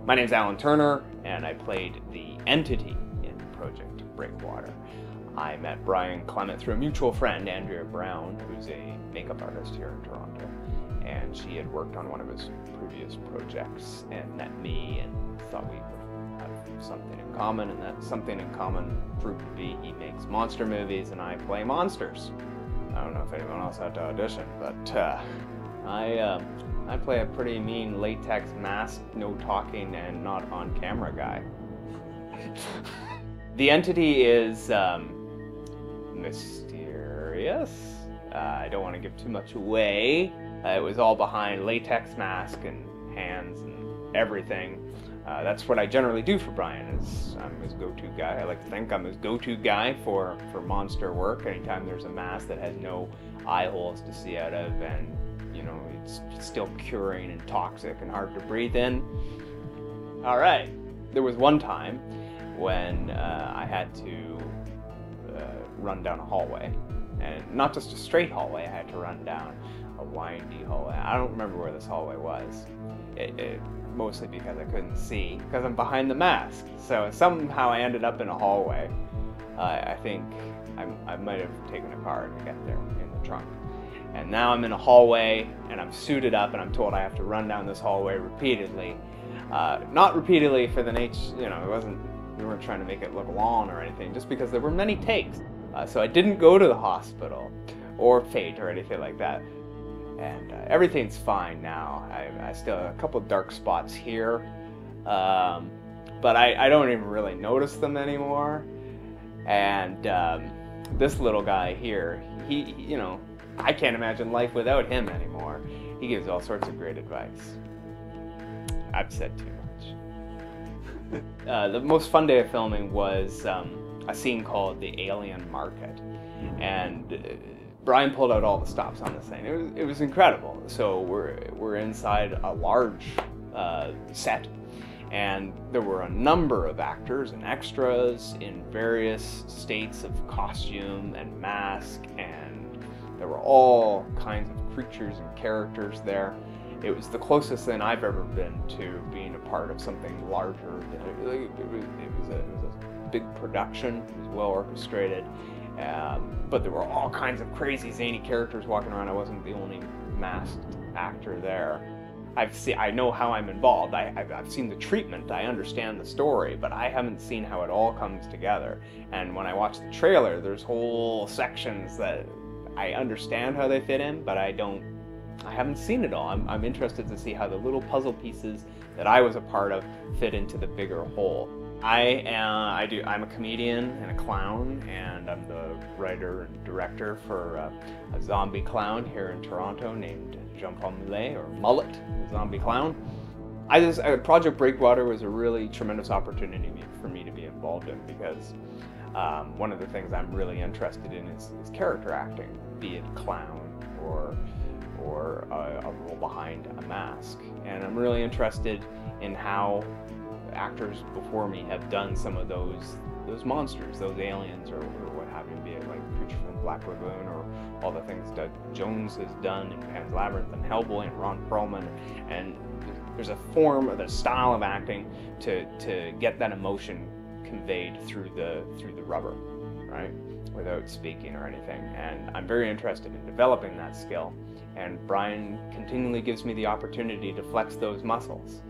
My name's Allan Turner, and I played the entity in Project Breakwater. I met Brian Clement through a mutual friend, Andrea Brown, who's a makeup artist here in Toronto, and she had worked on one of his previous projects and met me and thought we would have something in common, and that something in common proved to be he makes monster movies and I play monsters. I don't know if anyone else had to audition, but I play a pretty mean latex mask, no talking, and not on camera guy. The entity is mysterious. I don't want to give too much away. It was all behind latex mask and hands and everything. That's what I generally do for Brian. I'm his go-to guy. I like to think I'm his go-to guy for monster work. Anytime there's a mask that has no eye holes to see out of, and you know it's still curing and toxic and hard to breathe in. All right. There was one time when I had to run down a hallway, and not just a straight hallway. I had to run down a windy hallway. I don't remember where this hallway was. Mostly because I couldn't see, because I'm behind the mask. So somehow I ended up in a hallway. I think I might have taken a car to get there in the trunk. And now I'm in a hallway, and I'm suited up, and I'm told I have to run down this hallway repeatedly. Not repeatedly for the nature, you know, we weren't trying to make it look long or anything, just because there were many takes. So I didn't go to the hospital or Fate or anything like that. And everything's fine now. I still have a couple dark spots here, but I don't even really notice them anymore. And this little guy here, you know, I can't imagine life without him anymore. He gives all sorts of great advice. I've said too much. The most fun day of filming was a scene called the Alien Market, and Brian pulled out all the stops on this thing. It was incredible. So we're inside a large set, and there were a number of actors and extras in various states of costume and mask, and there were all kinds of creatures and characters there. It was the closest thing I've ever been to being a part of something larger. It was a big production. It was well orchestrated. But there were all kinds of crazy zany characters walking around. I wasn't the only masked actor there. I know how I'm involved. I've seen the treatment. I understand the story, but I haven't seen how it all comes together. And when I watch the trailer, there's whole sections that I understand how they fit in, but I haven't seen it all. I'm interested to see how the little puzzle pieces that I was a part of fit into the bigger whole. I'm a comedian and a clown, and I'm the writer and director for a zombie clown here in Toronto named Jean-Paul Mullet, or Mullet, the zombie clown. Project Breakwater was a really tremendous opportunity for me to be involved in, because one of the things I'm really interested in is character acting, be it clown or a role behind a mask. And I'm really interested in how actors before me have done some of those monsters, those aliens, or what have you, be it like Creature from Black Lagoon, or all the things that Jones has done in Pan's Labyrinth and Hellboy and Ron Perlman. And there's a form or the style of acting to get that emotion conveyed through the rubber, right, without speaking or anything. And I'm very interested in developing that skill, and Brian continually gives me the opportunity to flex those muscles.